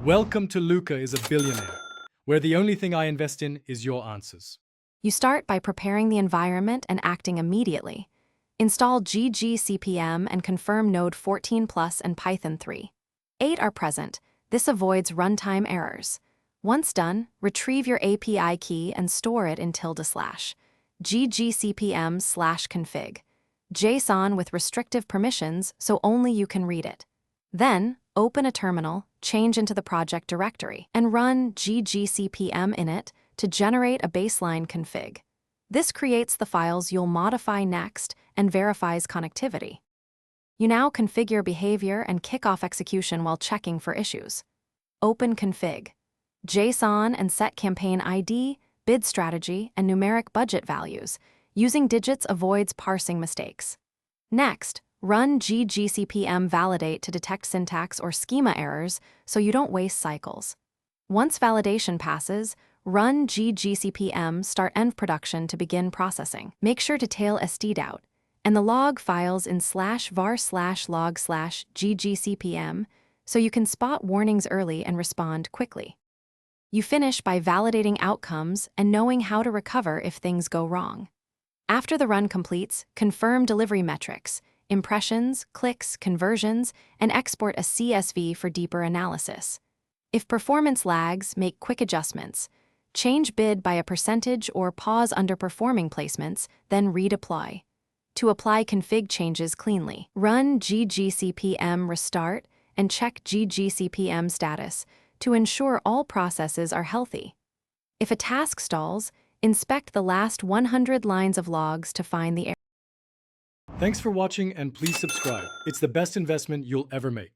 Welcome to Luca is a Billionaire, where the only thing I invest in is your answers. You start by preparing the environment and acting immediately. Install Gg Cpm and confirm Node 14 Plus and Python 3. 8 are present. This avoids runtime errors. Once done, retrieve your API key and store it in /GGCPM/config. JSON with restrictive permissions so only you can read it. Then, open a terminal, change into the project directory, and run GGCPM in it to generate a baseline config. This creates the files you'll modify next and verifies connectivity. You now configure behavior and kick off execution while checking for issues. Open config. JSON and set campaign ID, bid strategy, and numeric budget values. Using digits avoids parsing mistakes. Next, run GGCPM validate to detect syntax or schema errors so you don't waste cycles. Once validation passes, run GGCPM start env production to begin processing. Make sure to tail stdout and the log files in /var/log/GGCPM so you can spot warnings early and respond quickly. You finish by validating outcomes and knowing how to recover if things go wrong. After the run completes, confirm delivery metrics, impressions, clicks, conversions, and export a CSV for deeper analysis. If performance lags, make quick adjustments. Change bid by a percentage or pause underperforming placements, then redeploy. To apply config changes cleanly, run GGCPM restart and check GGCPM status to ensure all processes are healthy. If a task stalls, inspect the last 100 lines of logs to find the error. Thanks for watching and please subscribe. It's the best investment you'll ever make.